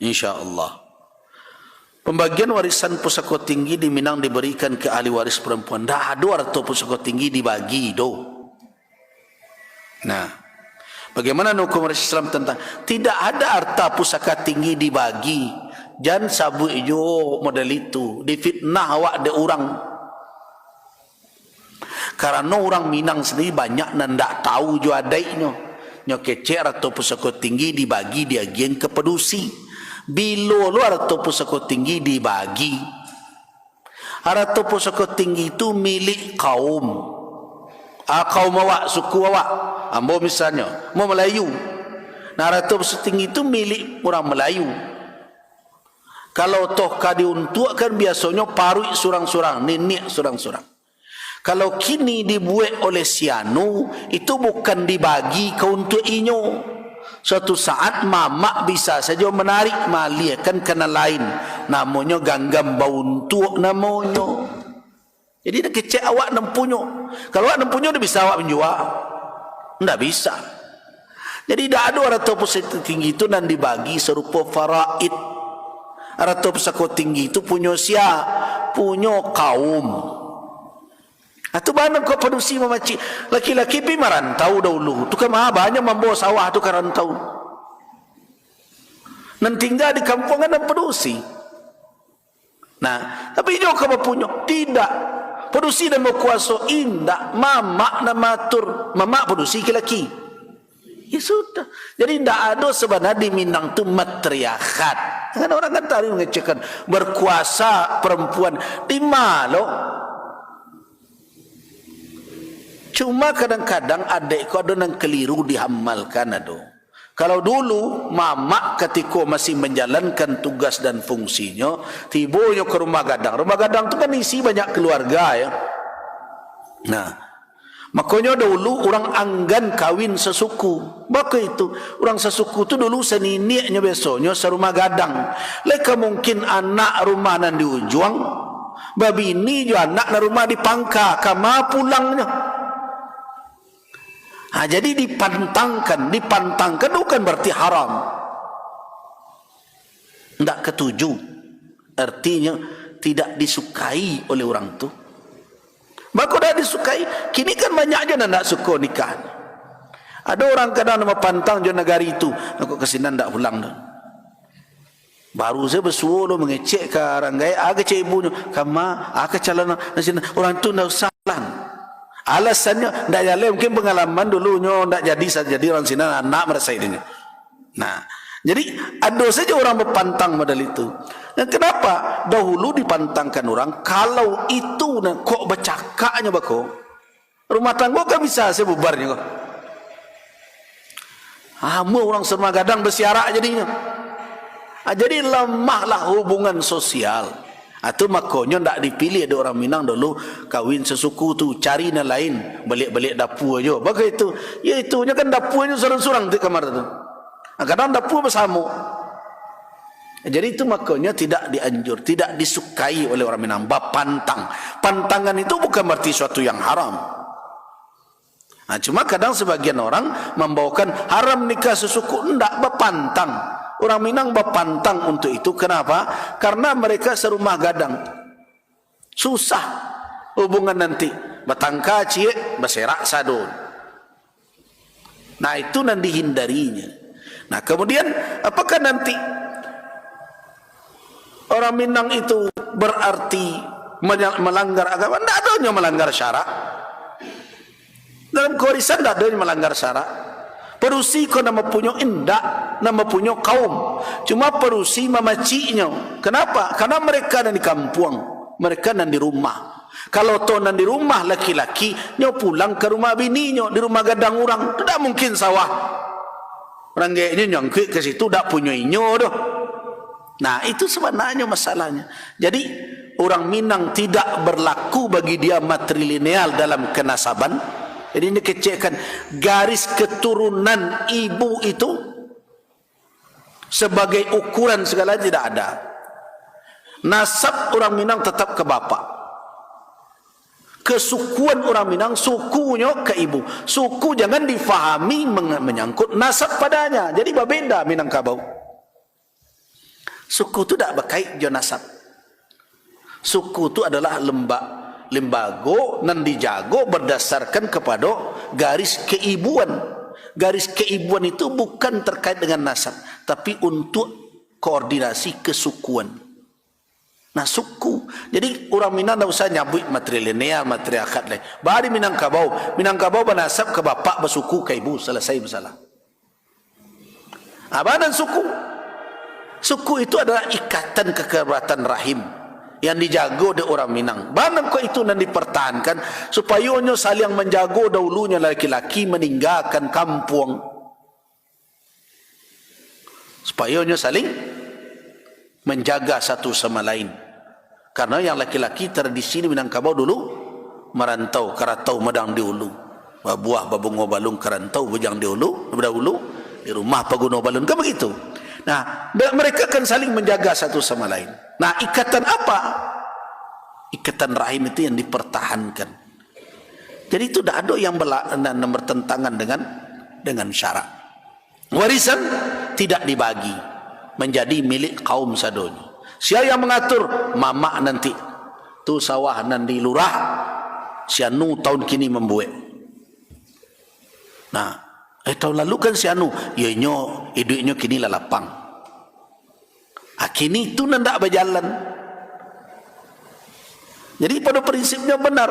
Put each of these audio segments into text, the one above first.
InsyaAllah. Pembagian warisan pusaka tinggi di Minang diberikan ke ahli waris perempuan. Dah ada harta pusaka tinggi dibagi do. Nah, bagaimana hukum Islam tentang tidak ada harta pusaka tinggi dibagi? Jangan sabu ijo model itu difitnah awak de orang. Karena orang Minang sendiri banyak nan ndak tahu jo adainya. Nyo kecek harta pusaka tinggi dibagi dia geng ke pedusi. Bila lu harta pusaka tinggi dibagi, harta pusaka tinggi itu milik kaum. Kaum awak, suku awak. Ambo misalnya, mau Melayu. Nah, harta pusaka tinggi itu milik orang Melayu. Kalau toh kadi untuk kan biasanya parui surang-surang, nenek surang-surang. Kalau kini dibuat oleh sianu, itu bukan dibagi ke untuk inyo. Suatu saat mamak bisa saja menarik mali kan kena lain, namanya ganggam bau untuk namanya. Jadi nak kecek awak nempunyo. Kalau awak nempunyo dia bisa awak menjual, tidak bisa. Jadi tidak ada harta pusaka tinggi itu dan dibagi serupa faraid. Harta pusaka tinggi itu punya siapa? Punya kaum. Atau mana kau pedusi memaci laki-laki pi merantau dahulu. Tu kan banyak membawa sawah tu kan rantau. Dan tinggal di kampungan dan pedusi. Nah, tapi dia kau punya tidak. Pedusi dan berkuasa indah mamak dan matur. Mamak pedusi laki-laki. Ya sudah. Jadi tidak ada sebenarnya di Minang tu matriarkat. Kan orang kan tadi mengecekkan berkuasa perempuan di mana. Cuma kadang-kadang adik kau ada yang keliru dihamalkan ada. Kalau dulu mamak ketika masih menjalankan tugas dan fungsinya, tibonya ke rumah gadang. Rumah gadang itu kan isi banyak keluarga ya. Nah, makanya dulu orang anggan kawin sesuku. Maka itu orang sesuku itu dulu senineknya besoknya serumah gadang. Leka mungkin anak rumah nan di ujung, babi ini juga anak na rumah di pangka, kama pulangnya. Jadi dipantangkan bukan berarti haram. Tidak ketujuh. Artinya tidak disukai oleh orang tu. Maka dah disukai. Kini kan banyak aja yang tidak suka nikah. Ada orang kadang nama pantang je negara itu. Aku kesinan tidak pulang dah. Baru saya bersuara mengecek ke orang gaya. Aga cek ibunya. Kama, aga calon. Orang tu tidak usah pulang. Alasannya tidak jalan, mungkin pengalaman dulunya tidak jadi orang sini anak merasa ini. Nah, jadi ada saja orang berpantang modal itu. Dan kenapa dahulu dipantangkan orang? Kalau itu kok bercakapnya bako, rumah tangga kan bisa saya bubarnya kok. Mu orang serumah gadang bersiarak jadinya. Jadi lemahlah hubungan sosial. Atau makanya tak dipilih ada orang Minang dulu kawin sesuku tu cari yang lain balik-balik dapur aja. Bagaimana itu? Ya itunya kan dapurnya surang-surang di kamar tu. Kadang dapur bersama. Jadi itu makanya tidak dianjur, tidak disukai oleh orang Minang. Bapantang. Pantangan itu bukan berarti suatu yang haram. Nah, cuma kadang sebagian orang membawakan haram nikah sesuku, tidak bapantang. Orang Minang berpantang untuk itu. Kenapa? Karena mereka serumah gadang. Susah hubungan nanti. Batangka cie, berserak sadun. Nah itu nanti hindarinya. Nah kemudian apakah nanti orang Minang itu berarti melanggar agama? Tidak ada yang melanggar syarak. Dalam kewarisan tidak ada yang melanggar syarak. Perusi kau nama punya indak, nama punya kaum. Cuma perusi memacinya. Kenapa? Karena mereka dan di kampung, mereka dan di rumah. Kalau tu dan di rumah laki-laki, nyo pulang ke rumah bininya, di rumah gadang orang, tidak mungkin sawah. Orang gaya nyongkik ke situ, tidak punya inyo doh. Nah itu sebenarnya masalahnya. Jadi orang Minang tidak berlaku bagi dia matrilineal dalam kenasaban. Jadi ini kecekkan garis keturunan ibu itu sebagai ukuran segala tidak ada. Nasab orang Minang tetap ke bapa. Kesukuan orang Minang sukunya ke ibu. Suku jangan difahami menyangkut nasab padanya. Jadi berbeda Minangkabau. Suku tu tak berkait jo nasab. Suku tu adalah lembago nan dijago berdasarkan kepada garis keibuan. Garis keibuan itu bukan terkait dengan nasab, tapi untuk koordinasi kesukuan. Nah, suku. Jadi orang Minang tak usah nyabut matrilineal, matriarkat lain. Bari Minangkabau. Minangkabau bernasab ke bapak, bersuku ke ibu. Selesai masalah. Apa dan suku? Suku itu adalah ikatan kekerabatan rahim yang dijago oleh orang Minang. Barang kau itu nan dipertahankan supaya nyo saling menjago dahulunya laki-laki meninggalkan kampung. Supaya nyo saling menjaga satu sama lain. Karena yang laki-laki tradisi di Minangkabau dulu merantau, karatau medang di ulu. Buah babungo balung kerantau bujang di ulu, dahulu di rumah paguno balun, kan begitu. Nah, mereka akan saling menjaga satu sama lain. Nah, ikatan apa? Ikatan rahim itu yang dipertahankan. Jadi itu tidak ada yang bertentangan dengan syarak. Warisan tidak dibagi menjadi milik kaum sadonyo. Siapa yang mengatur? Mamak nanti. Tu sawah nan di lurah, sianu tahun kini membuat. Nah, tahun lalu kan sianu, ianyo hidupnya kini lalapang. Kini itu tidak berjalan. Jadi pada prinsipnya benar.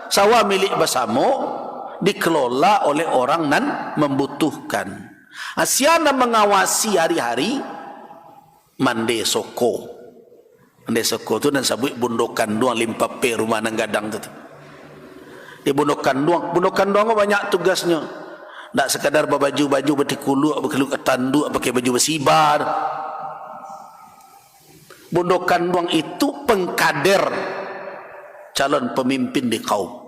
Sawah milik bersama dikelola oleh orang nan membutuhkan. Siapa mengawasi hari-hari? Mande soko. Mande soko tu dan sabut bundokan doang limpa pe rumah nang gadang tu. Di bundokan doang banyak tugasnya. Tak sekadar berbaju-baju bertikuluk, berkeluk tanduk, pakai baju bersibar. Bundokan doang itu pengkader calon pemimpin di kaum.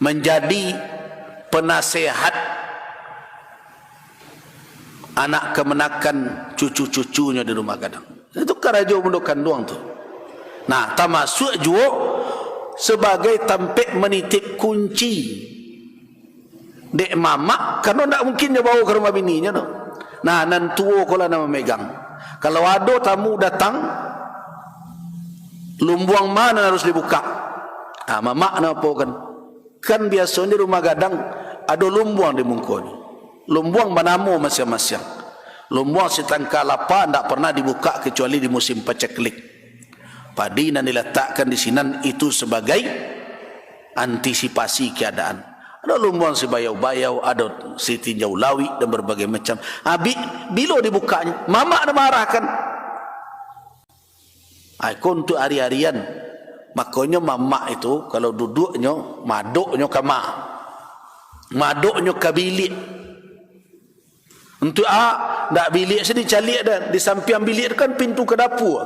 Menjadi penasehat anak kemenakan cucu-cucunya di rumah gadang. Itu karajo bundokan doang tu. Nah, termasuk juga sebagai tampik menitip kunci dek mamak, karena tak mungkin dia bawa ke rumah bininya no. Nah, nan tua kalau nak memegang. Kalau ada tamu datang, lumbuang mana harus dibuka? Mamak nak apa kan? Kan biasanya di rumah gadang ada lumbuang di mungkoni. Lumbuang bernama masing-masing. Lumbuang setangka lapa tak pernah dibuka kecuali di musim paceklik. Padi nan diletakkan di sini itu sebagai antisipasi keadaan. Ada lumbuang si bayau-bayau, ada si tinjau lawi dan berbagai macam. Bila dibukanya, mamak nak marahkan. Untuk hari-harian, makanya mamak itu kalau duduknya, maduknya ke mak. Maduknya ke bilik. Untuk tak bilik sini calik dan di samping bilik kan pintu ke dapur.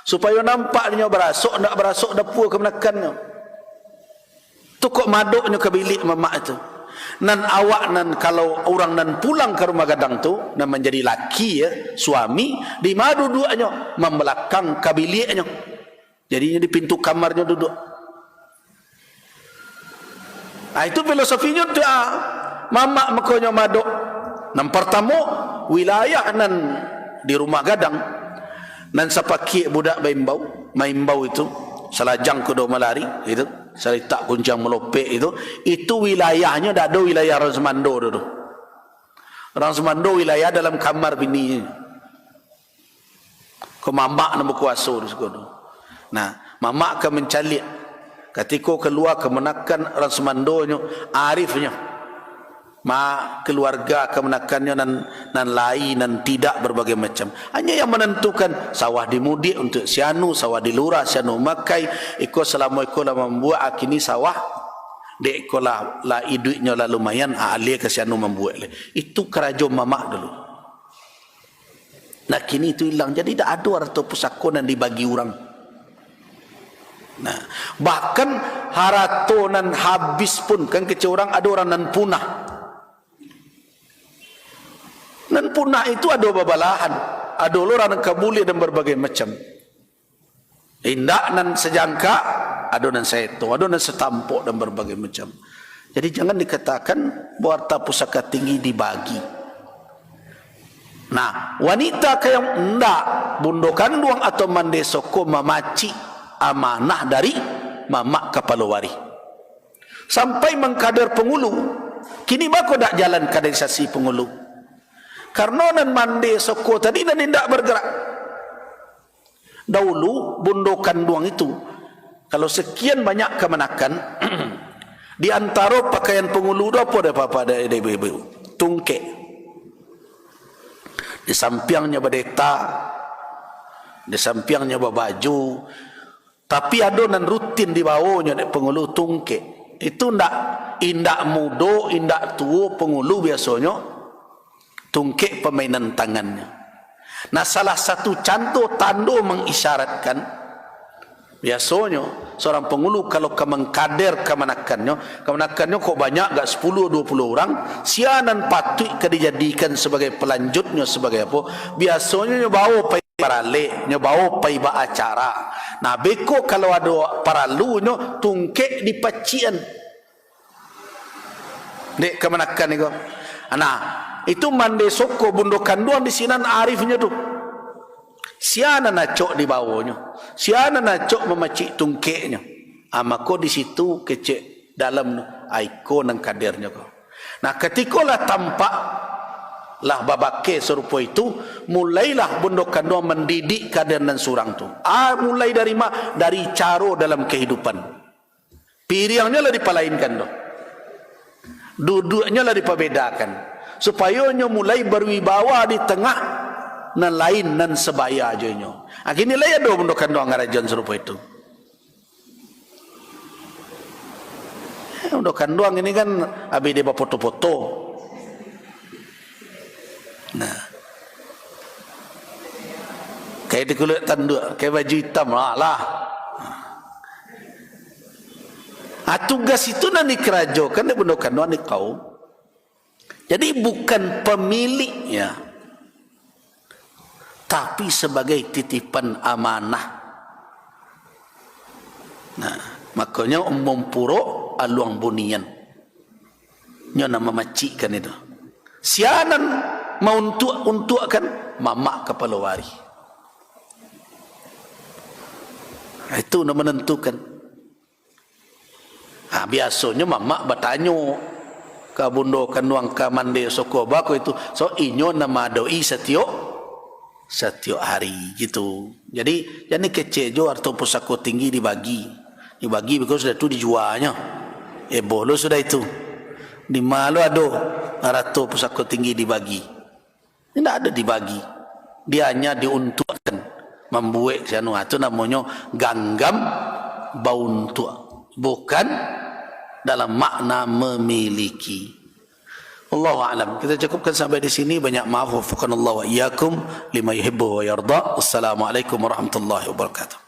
Supaya nampaknya berasuk, nak berasuk dapur kemenakannya. Tu kok maduknya ke bilik mamak itu. Nan awak nan kalau orang nan pulang ke rumah gadang tu nan menjadi laki ya, suami, di mana duduknya? Membelakang ke biliknya. Jadinya di pintu kamarnya duduk. Itu filosofinya tu mamak makanya maduk. Nan pertama wilayah nan di rumah gadang nan sapaki budak maimbau itu salajang kudo malari itu salitak kuncang melopek itu wilayahnya tak ada wilayah orang Semando dulu. Orang Semando wilayah dalam kamar bini. Ko mamak nak berkuasa di situ. Nah, mamak ke mencalik ketika keluar kemenakan orang Semandonyo arifnya. Keluarga kemenakannya nan lain nan tidak berbagai macam. Hanya yang menentukan sawah dimudik untuk sianu, sawah dilurah sianu makai, ikut selama ikut lah membuat kini sawah dek kola la iduknya la lumayan alia ke sianu membuat le. Itu kerajaan mamak dulu. Nah kini itu hilang, jadi tak ada harta pusaka nan dibagi orang. Nah, bahkan harta nan habis pun kan kecil orang ada orang nan punah. Dan punah itu ada babalahan, ada orang kabuli dan berbagai macam. Indak nan sejangka, ada nan seto, ada nan setampuk dan berbagai macam. Jadi jangan dikatakan bahwa harta pusaka tinggi dibagi. Nah, wanita kayang ndak bundo kanduang atau mande soko mamaci amanah dari mamak kepala wari. Sampai mengkader pengulu. Kini bako dak jalan kaderisasi pengulu. Karena nan mande soko tadi nan tidak bergerak. Dahulu bundo kanduang itu, kalau sekian banyak kemenakan, di antara pakaian pengulu itu apa ada ibu-ibu? Tungke. Di sampingnya berdeta, di sampingnya baju, tapi ada nan rutin di bawahnya pengulu tungke. Itu indak mudo, indak tua pengulu biasanya tungke permainan tangannya. Nah, salah satu contoh tanda mengisyaratkan biasanya seorang pengulu kalau mengkader kemenakannya kok banyak gak 10-20 orang, sianan patut dijadikan sebagai pelanjutnya sebagai apa? Biasanya nyobawa pai parale, nyobawa pai ba acara. Nah, beko kalau ada paralunya tungkek di pacian. Dek kemenakan itu. Nah, itu mande soko bundo kanduan di sinan arifnya tu. Siana nacok di bawahnya, siana nacok memacik tungkeknya. Maka di situ kecek dalam aiko nang kadernya ko. Nah, ketikalah tampak lah babake serupa itu, mulailah bundo kanduan mendidik kader dan surang tu. Mulai dari dari caro dalam kehidupan. Piriangnya lah dipalainkan doh. Duduknya lah diperbedakan. Supaya nyo mulai berwibawa di tengah nan lain nan sebaya aja nyo. Akhirnya lah ya do bundo kanduan ngarajan serupa itu. Bundo kanduan ini kan abi dia foto-foto. Nah, kayak di kulit tanduk, kayak baju hitam lah. Tugas itu nanti kerajokan dia bundo kanduan di kaum. Jadi bukan pemiliknya, tapi sebagai titipan amanah. Nah, makanya mempuro aluang bunian. Nyo nama macikan itu. Sianan mau untukkan mamak kepala wari. Itu nak menentukan. Biasanya mamak bertanya ke bundo kanduang ke mande soko bako itu, so inyo nama doi setiap hari gitu. Jadi jadi kecil jo atau pusako tinggi dibagi because sudah itu dijualnya. Bolo sudah itu. Di malu ada rato pusako tinggi dibagi. Tidak ada dibagi. Dia hanya diuntukkan, membuat sianu itu namanya ganggam bauntuk. Bukan dalam makna memiliki. Allahu a'lam. Kita cukupkan sampai di sini. Banyak maaf. Wafaqqanallahu wa iyyakum lima yuhibbu wa yarda. Wassalamualaikum warahmatullahi wabarakatuh.